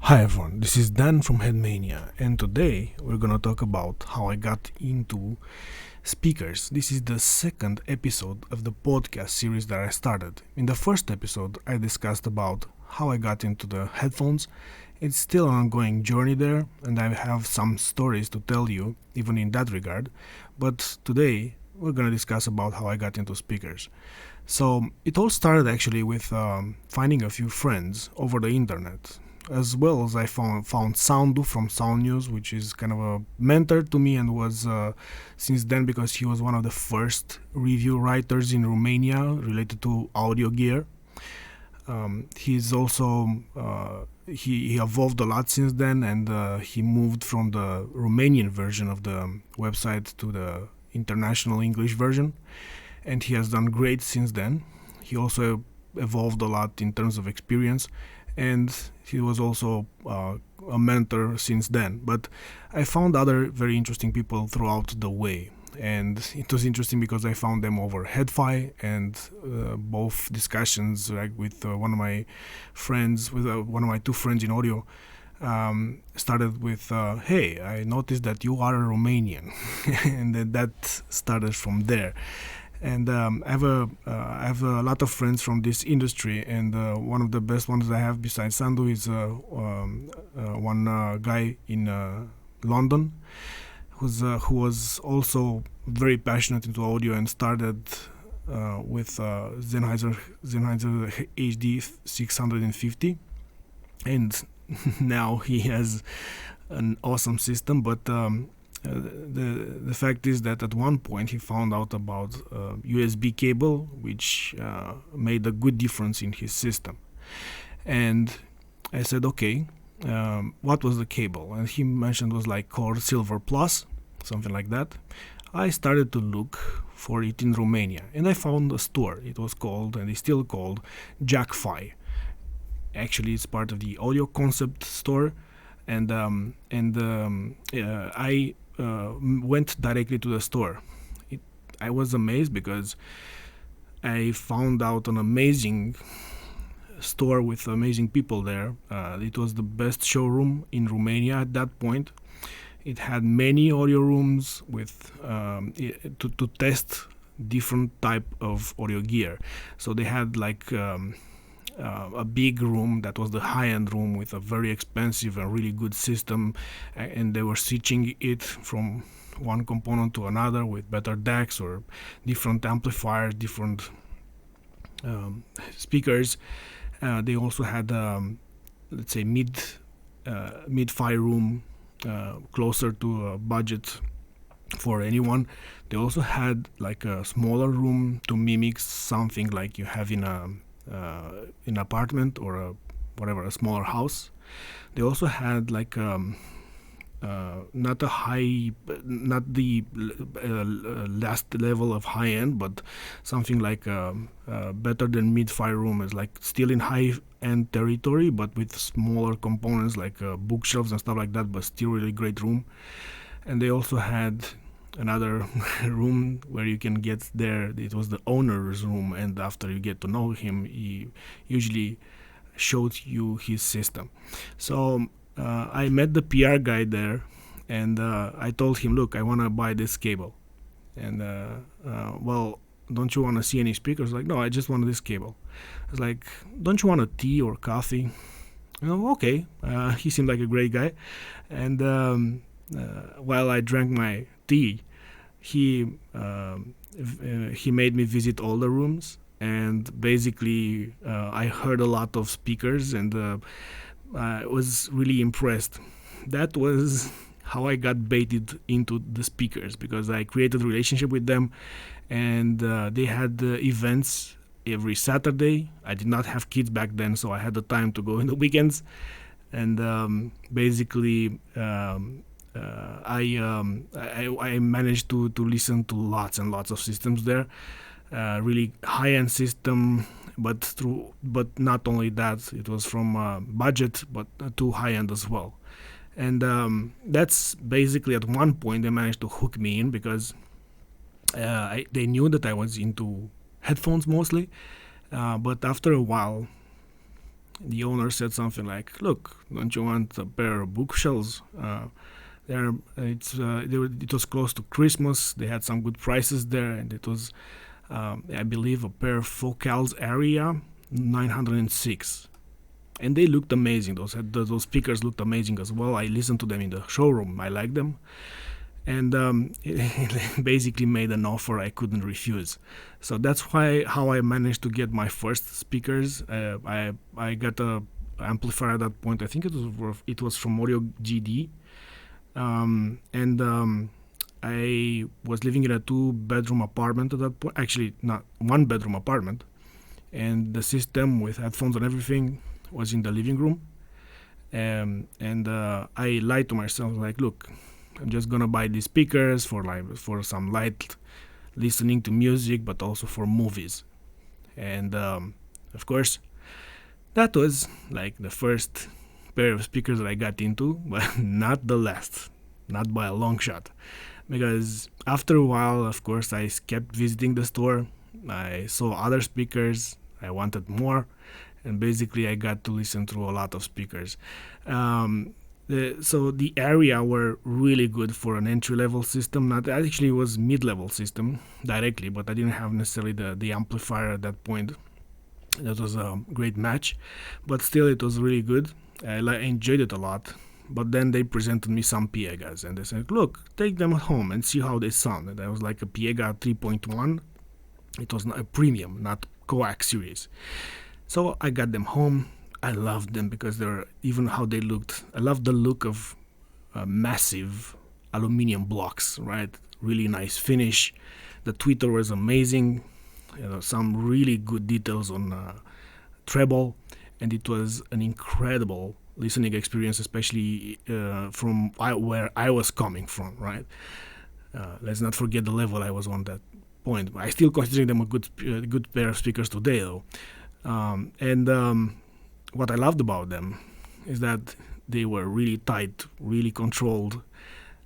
Hi everyone, this is Dan from HeadMania, and today we're gonna talk about how I got into speakers. This is the second episode of the podcast series that I started. In the first episode, I discussed about how I got into the headphones. It's still an ongoing journey there, and I have some stories to tell you, even in that regard. But today, we're gonna discuss about how I got into speakers. So it all started actually with finding a few friends over the internet, as well as I found Soundu from Sound News, which is kind of a mentor to me and was since then because he was one of the first review writers in Romania related to audio gear. He's also he evolved a lot since then, and he moved from the Romanian version of the website to the international English version, and he has done great since then. He also evolved a lot in terms of experience, and he was also a mentor since then. But I found other very interesting people throughout the way, and it was interesting because I found them over HeadFi, and both discussions like with one of my friends, with one of my two friends in audio, started with, "Hey, I noticed that you are a Romanian," and then that started from there. And I have a lot of friends from this industry, and one of the best ones I have besides Sandu is one guy in London who was also very passionate into audio and started with Sennheiser HD 650, and now he has an awesome system. But the fact is that at one point he found out about USB cable, which made a good difference in his system. And I said, okay, what was the cable? And he mentioned it was like called Silver Plus, something like that. I started to look for it in Romania, and I found a store. It was called, and it's still called, Jackfi. Actually, it's part of the Audio Concept store, and I went directly to the store. I was amazed because I found out an amazing store with amazing people there. It was the best showroom in Romania at that point. It had many audio rooms with to test different type of audio gear. So they had like a big room that was the high-end room with a very expensive and really good system, and they were switching it from one component to another with better decks or different amplifiers, different speakers. They also had, let's say, mid-fi room, closer to a budget for anyone. They also had like a smaller room to mimic something like you have in an apartment or a smaller house. They also had like not the last level of high end, but something like better than mid-fi room, is like still in high end territory, but with smaller components like bookshelves and stuff like that, but still really great room. And they also had another room where you can get there. It was the owner's room, and after you get to know him, he usually showed you his system. So I met the PR guy there, and I told him, look, I want to buy this cable. And well, don't you want to see any speakers? Like, no, I just want this cable. I was like, don't you want a tea or coffee? Okay. He seemed like a great guy. And while I drank my tea, he made me visit all the rooms, and basically I heard a lot of speakers, and I was really impressed. That was how I got baited into the speakers, because I created a relationship with them, and they had events every Saturday. I did not have kids back then, so I had the time to go in the weekends, and basically I managed to listen to lots and lots of systems there. Really high end system, but not only that, it was from budget but to high end as well. And that's basically, at one point they managed to hook me in, because they knew that I was into headphones mostly, but after a while the owner said something like, "Look, don't you want a pair of bookshelves? It was close to Christmas. They had some good prices there, and it was, I believe, a pair of Focals Aria 906, and they looked amazing. Those speakers looked amazing as well. I listened to them in the showroom. I liked them, and it basically made an offer I couldn't refuse. So that's how I managed to get my first speakers. I got a amplifier at that point. I think it was from Audio GD, and I was living in a 2-bedroom apartment at that point. Actually, not 1-bedroom apartment, and the system with headphones and everything was in the living room. And I lied to myself, like, look, I'm just gonna buy these speakers for some light listening to music, but also for movies. And of course, that was like the first pair of speakers that I got into, but not the last, not by a long shot. Because after a while, of course, I kept visiting the store. I saw other speakers. I wanted more, and basically I got to listen to a lot of speakers. So the area were really good for an entry-level system. Not actually, it was mid-level system directly, but I didn't have necessarily the amplifier at that point. That was a great match, but still it was really good. I enjoyed it a lot. But then they presented me some Piegas, and they said, look, take them home and see how they sound. And I was like a Piega 3.1. It was not a premium, not coax series. So I got them home. I loved them because they're even how they looked. I loved the look of massive aluminum blocks, right? Really nice finish. The tweeter was amazing. Some really good details on treble, and it was an incredible listening experience, especially from where I was coming from, right? Let's not forget the level I was on that point. I still consider them a good pair of speakers today, though. What I loved about them is that they were really tight, really controlled.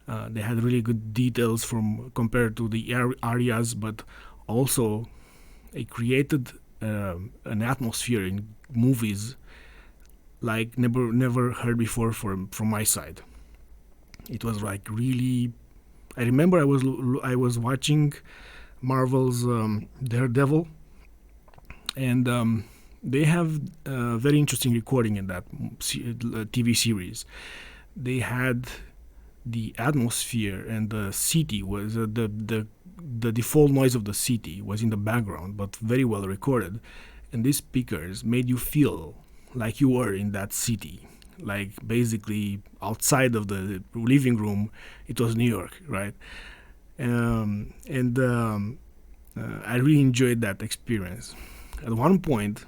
They had really good details compared to the Arias, but also it created an atmosphere in movies like never heard before from my side. It was like really. I remember I was watching Marvel's Daredevil, and they have a very interesting recording in that TV series. They had the atmosphere and the city was the default noise of the city was in the background, but very well recorded. And these speakers made you feel like you were in that city, like basically outside of the living room. It was New York, right? I really enjoyed that experience. At one point,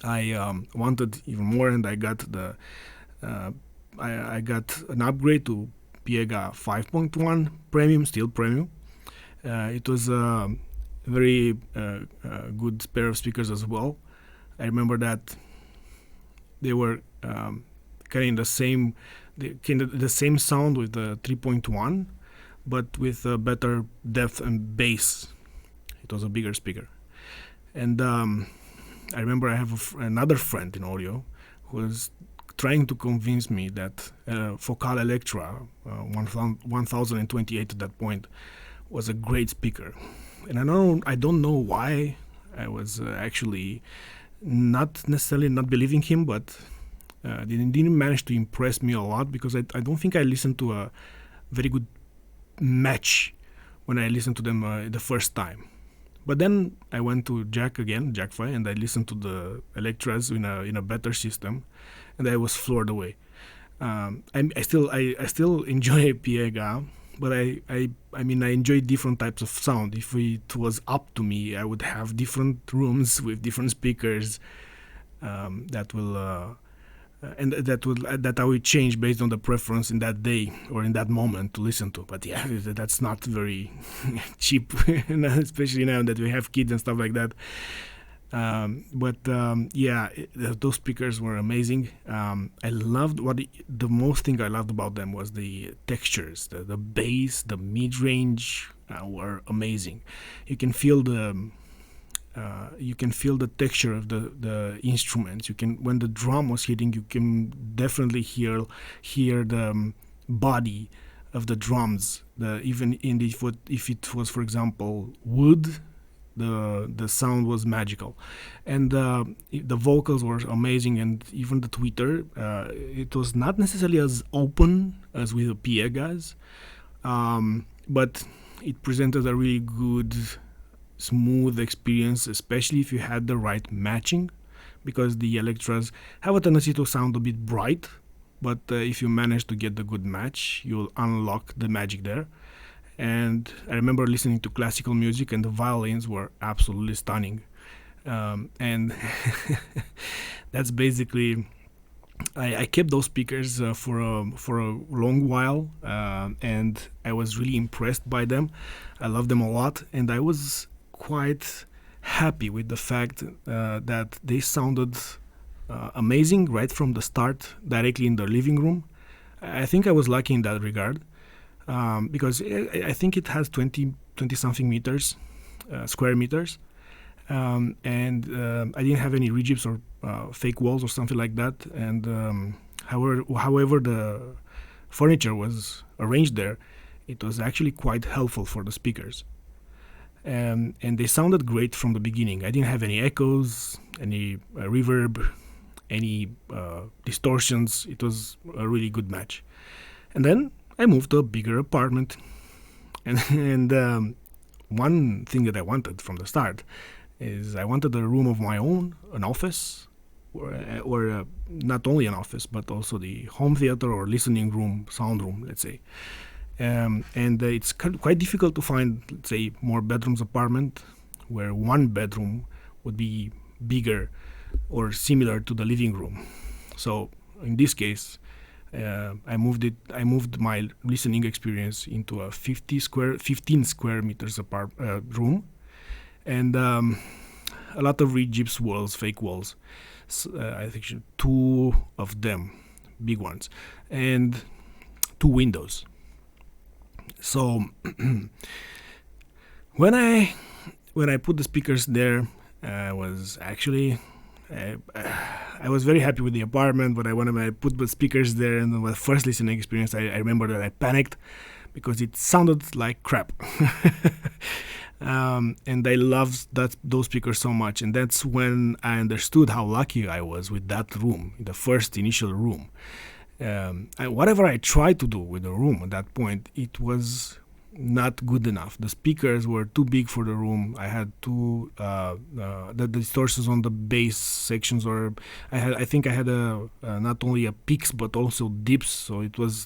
I wanted even more, and I got I got an upgrade to Piega 5.1 Premium, still Premium. It was a very good pair of speakers as well. I remember that they were kind of the same sound with the 3.1, but with a better depth and bass. It was a bigger speaker. And I remember I have another friend in audio who was trying to convince me that Focal Electra 1028 at that point was a great speaker. And I don't know why I was actually not necessarily not believing him, but didn't manage to impress me a lot, because I don't think I listened to a very good match when I listened to them the first time. But then I went to Jack-Fi, and I listened to the Electras in a better system, and I was floored away. I still enjoy Piega, but I enjoy different types of sound. If it was up to me, I would have different rooms with different speakers that I would change based on the preference in that day or in that moment to listen to. But yeah, that's not very cheap, especially now that we have kids and stuff like that. Those speakers were amazing. I loved the most thing I loved about them was the textures, the bass, the mid-range were amazing. You can feel the You can feel the texture of the instruments. You can, when the drum was hitting, you can definitely hear the body of the drums. Even in the, if it was, for example, wood, the sound was magical, and the vocals were amazing, and even the tweeter, it was not necessarily as open as with the PA guys, but it presented a really good, smooth experience, especially if you had the right matching, because the Electras have a tendency to sound a bit bright, but if you manage to get the good match, you'll unlock the magic there. And I remember listening to classical music, and the violins were absolutely stunning. And that's basically, I kept those speakers for a long while, and I was really impressed by them. I love them a lot, and I was quite happy with the fact that they sounded amazing right from the start, directly in the living room. I think I was lucky in that regard, because I think it has 20 something meters, square meters, and I didn't have any rigips or fake walls or something like that. And however the furniture was arranged there, it was actually quite helpful for the speakers. And they sounded great from the beginning. I didn't have any echoes, any reverb, any distortions. It was a really good match. And then I moved to a bigger apartment, and one thing that I wanted from the start is I wanted a room of my own, an office, or not only an office, but also the home theater or listening room, sound room, let's say. And it's quite difficult to find, let's say, more bedrooms apartment where one bedroom would be bigger or similar to the living room. So in this case, I moved my listening experience into a 15 square meters room, and a lot of rigips walls, fake walls. I think 2 of them, big ones, and 2 windows. So when I put the speakers there, I was very happy with the apartment, but when I put the speakers there and the first listening experience, I remember that I panicked because it sounded like crap. And I loved those speakers so much, and that's when I understood how lucky I was with that room, the first initial room. Whatever I tried to do with the room at that point, it was not good enough. The speakers were too big for the room. I had the distortions on the bass sections, or I think I had not only a peaks but also dips, so it was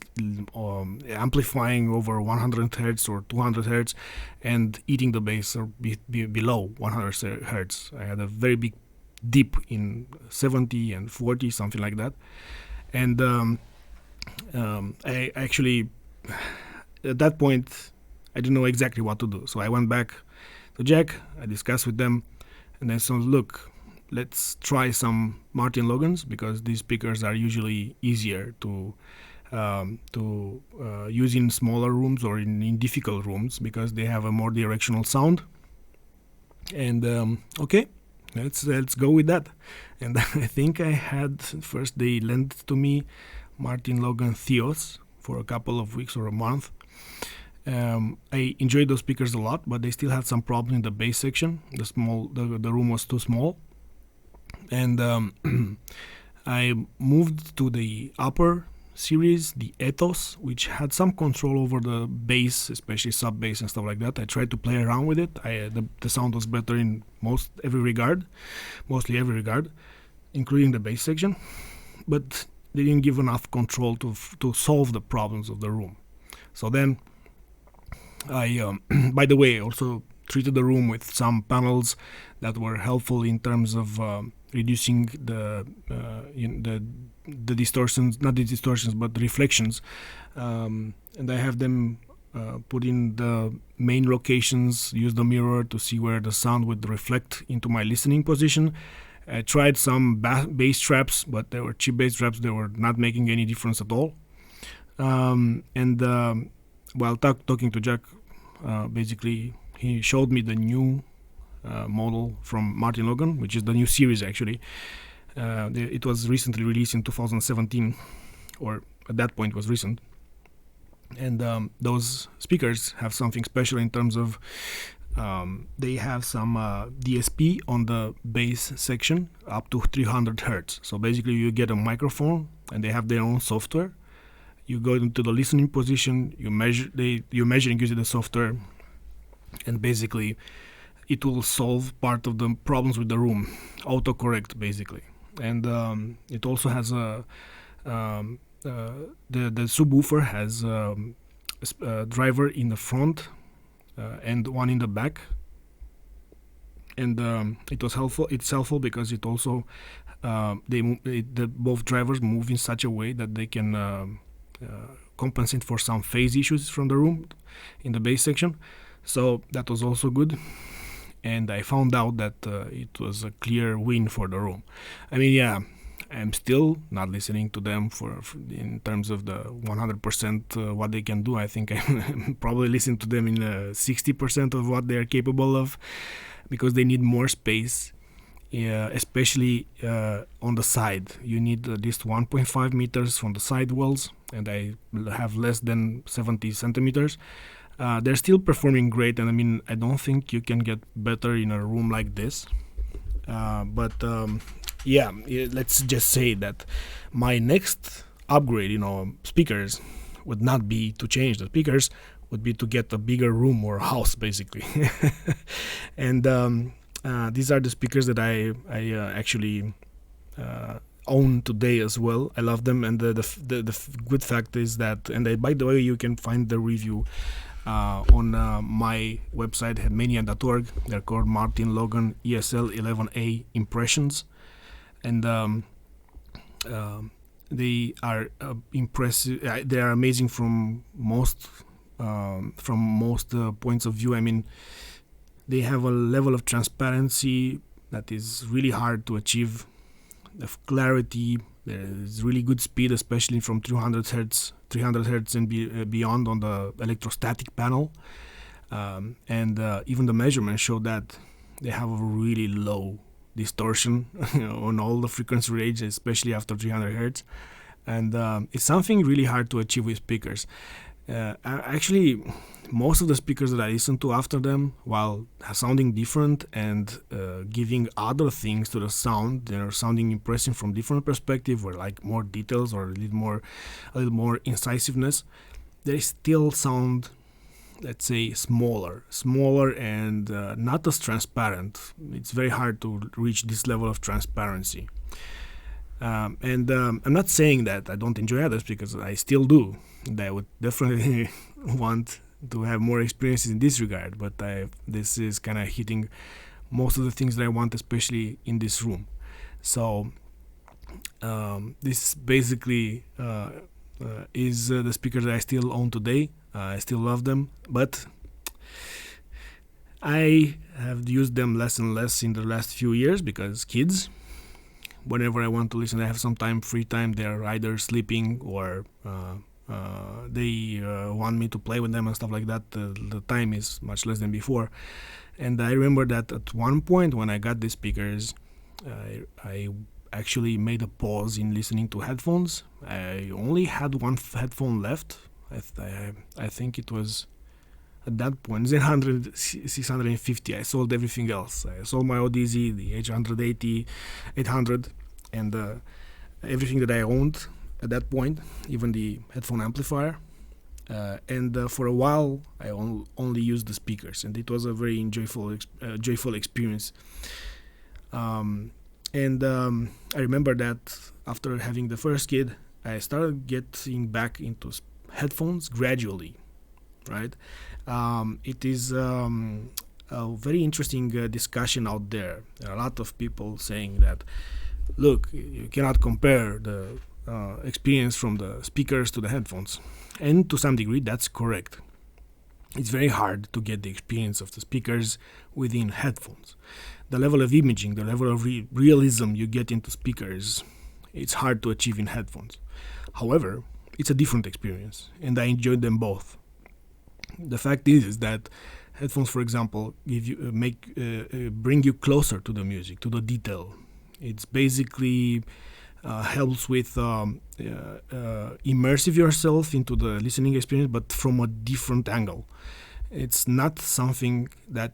amplifying over 100 hertz or 200 hertz and eating the bass or below 100 hertz. I had a very big dip in 70 and 40, something like that. And I actually, at that point, I didn't know exactly what to do. So I went back to Jack, I discussed with them, and I said, look, let's try some Martin Logans, because these speakers are usually easier to use in smaller rooms or in difficult rooms, because they have a more directional sound. And okay, let's go with that. And I think I had, first they lent to me Martin Logan Theos for a couple of weeks or a month. I enjoyed those speakers a lot, but they still had some problems in the bass section. The room was too small, and I moved to the upper series, the Ethos, which had some control over the bass, especially sub bass and stuff like that. I tried to play around with it. The sound was better in mostly every regard, including the bass section, but they didn't give enough control to solve the problems of the room. So then I, by the way, also treated the room with some panels that were helpful in terms of reducing the distortions, not the distortions, but the reflections. And I have them put in the main locations, use the mirror to see where the sound would reflect into my listening position. I tried some bass traps, but they were cheap bass traps. They were not making any difference at all. While talking to Jack, basically he showed me the new model from Martin Logan, which is the new series actually. It was recently released in 2017, or at that point was recent. And those speakers have something special in terms of they have some DSP on the bass section up to 300 hertz. So basically you get a microphone and they have their own software. You go into the listening position, you're measuring using the software, and basically it will solve part of the problems with the room, autocorrect basically. And it also has a the subwoofer has a driver in the front and one in the back, and it's helpful because it also the both drivers move in such a way that they can compensate for some phase issues from the room in the bass section. So that was also good, and I found out that it was a clear win for the room. I mean, yeah, I'm still not listening to them for in terms of the 100% what they can do. I think I probably listen to them in 60% of what they're capable of, because they need more space, especially on the side. You need at least 1.5 meters from the side walls, and I have less than 70 centimeters. They're still performing great, and I mean, I don't think you can get better in a room like this. Yeah, let's just say that my next upgrade, speakers would not be to change the speakers, would be to get a bigger room or house, basically. And these are the speakers that I actually own today as well. I love them, and the good fact is that, and by the way, you can find the review on my website, HeadMania.org. They're called Martin Logan ESL 11A Impressions, and they are impressive. They are amazing from most points of view. I mean, they have a level of transparency that is really hard to achieve. Of clarity, there is really good speed, especially from 300 hertz and beyond on the electrostatic panel, and even the measurements show that they have a really low distortion on all the frequency range, especially after 300 hertz, and it's something really hard to achieve with speakers. Actually, most of the speakers that I listen to after them, while sounding different and giving other things to the sound, they're sounding impressive from different perspective, or like more details or a little more incisiveness. They still sound, let's say, smaller and not as transparent. It's very hard to reach this level of transparency. And I'm not saying that I don't enjoy others, because I still do. And I would definitely want to have more experiences in this regard, but this is kind of hitting most of the things that I want, especially in this room. So this basically is the speakers that I still own today. I still love them, but I have used them less and less in the last few years, because kids, whenever I want to listen, I have some free time, they're either sleeping or they want me to play with them and stuff like that. The time is much less than before. And I remember that at one point when I got these speakers, I actually made a pause in listening to headphones. I only had one headphone left. I think it was at that point 650. I sold everything else. I sold my ODZ, the H180, 800, and everything that I owned at that point, even the headphone amplifier. And for a while, I only used the speakers, and it was a very joyful experience. And I remember that after having the first kid, I started getting back into headphones gradually, right? It is a very interesting discussion out there. There are a lot of people saying that, look, you cannot compare the experience from the speakers to the headphones. And to some degree, that's correct. It's very hard to get the experience of the speakers within headphones. The level of imaging, the level of realism you get into speakers, it's hard to achieve in headphones. However, it's a different experience, and I enjoyed them both. The fact is that Headphones, for example, give you bring you closer to the music, to the detail. It's basically helps with immersive yourself into the listening experience, but from a different angle. It's not something that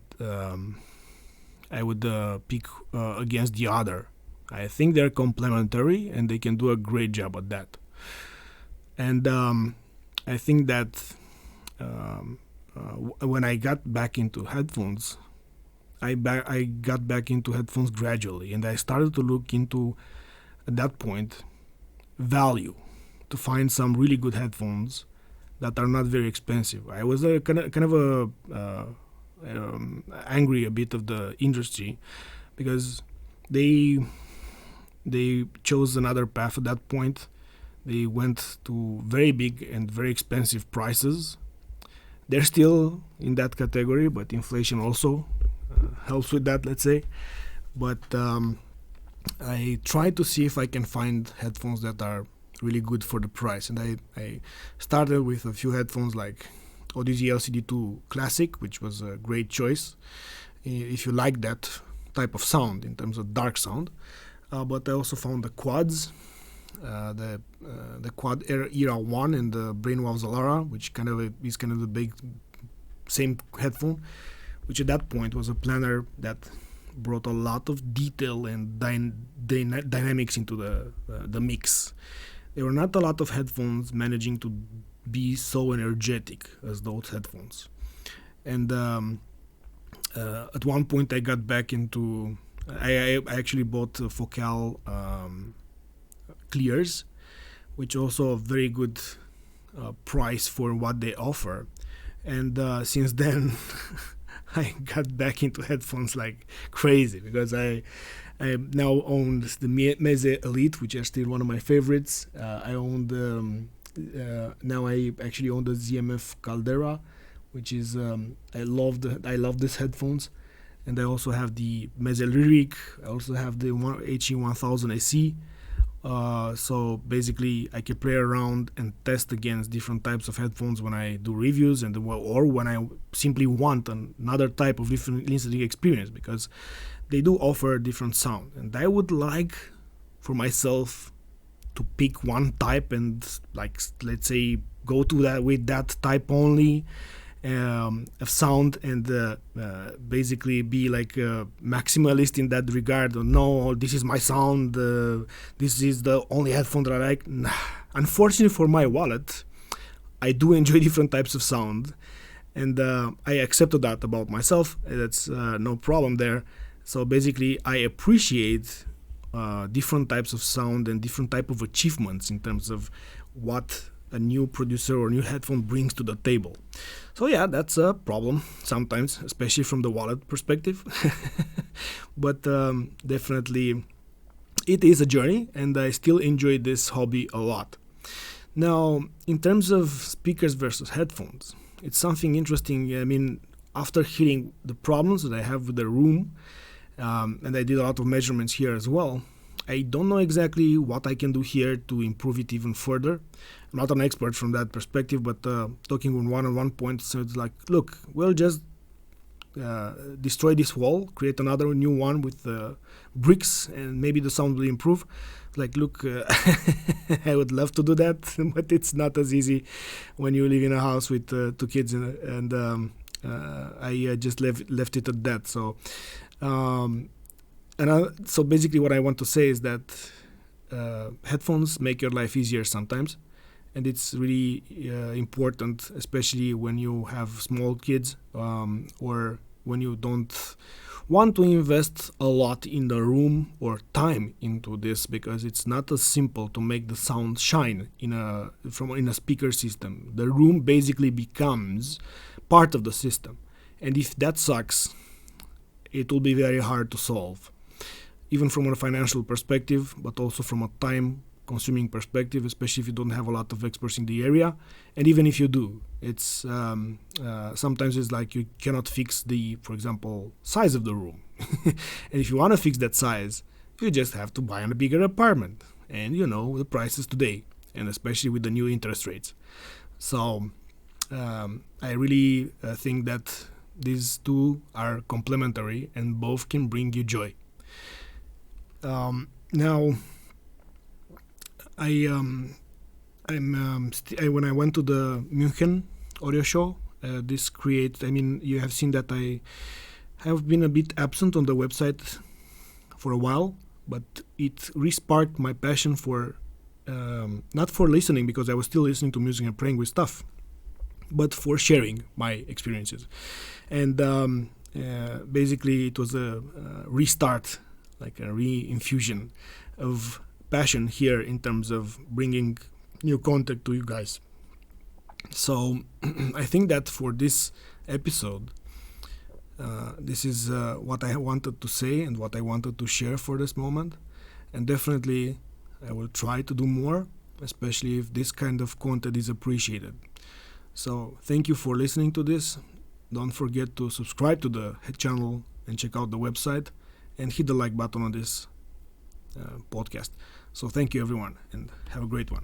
I would pick against the other. I think they're complementary and they can do a great job at that. And I think that when I got back into headphones, I got back into headphones gradually, and I started to look into, at that point, value, to find some really good headphones that are not very expensive. I was kind of angry a bit of the industry because they chose another path at that point. They went to very big and very expensive prices. They're still in that category, but inflation also helps with that, let's say. But I try to see if I can find headphones that are really good for the price. And I started with a few headphones like Audiophile CD2 Classic, which was a great choice if you like that type of sound in terms of dark sound. But I also found the quads, the Quad Era 1 and the Brainwaves Alara, which is kind of the big same headphone, which at that point was a planner that brought a lot of detail and dynamics into the mix. There were not a lot of headphones managing to be so energetic as those headphones. And at one point I got back into, I actually bought Focal Clears, which also a very good price for what they offer. And since then I got back into headphones like crazy, because I now own the Meze Elite, which are still one of my favorites. I own now I actually own the ZMF Caldera, which is I love these headphones. And I also have the Meze Lyric. I also have the HE1000 SE. So basically I can play around and test against different types of headphones when I do reviews, or when I simply want another type of listening experience, because they do offer different sound. And I would like for myself to pick one type and, like, let's say, go to that with that type only of sound, and basically be like a maximalist in that regard. No, this is my sound, this is the only headphone that I like. Nah. Unfortunately for my wallet, I do enjoy different types of sound, and I accepted that about myself. That's no problem there. So basically I appreciate different types of sound and different type of achievements in terms of what a new producer or new headphone brings to the table. So yeah, that's a problem sometimes, especially from the wallet perspective. But definitely it is a journey, and I still enjoy this hobby a lot. Now, in terms of speakers versus headphones, it's something interesting. I mean, after hearing the problems that I have with the room, and I did a lot of measurements here as well, I don't know exactly what I can do here to improve it even further. I'm not an expert from that perspective, but talking with one-on-one point, so it's like, look, we'll just destroy this wall, create another new one with bricks, and maybe the sound will improve. Like, look, I would love to do that, but it's not as easy when you live in a house with 2 kids, and I just left it at that. So. So basically what I want to say is that headphones make your life easier sometimes, and it's really important, especially when you have small kids, or when you don't want to invest a lot in the room or time into this, because it's not as simple to make the sound shine in a speaker system. The room basically becomes part of the system, and if that sucks, it will be very hard to solve, even from a financial perspective, but also from a time-consuming perspective, especially if you don't have a lot of experts in the area. And even if you do, it's sometimes it's like you cannot fix for example, size of the room. And if you want to fix that size, you just have to buy a bigger apartment. And you know the prices today, and especially with the new interest rates. So I really think that these two are complementary and both can bring you joy. Now, when I went to the München audio show, you have seen that I have been a bit absent on the website for a while, but it re-sparked my passion for, not for listening, because I was still listening to music and playing with stuff, but for sharing my experiences. And basically it was a restart, like a re-infusion of passion here in terms of bringing new content to you guys. So I think that for this episode, this is what I wanted to say and what I wanted to share for this moment. And definitely I will try to do more, especially if this kind of content is appreciated. So thank you for listening to this. Don't forget to subscribe to the channel and check out the website and hit the like button on this podcast. So thank you everyone and have a great one.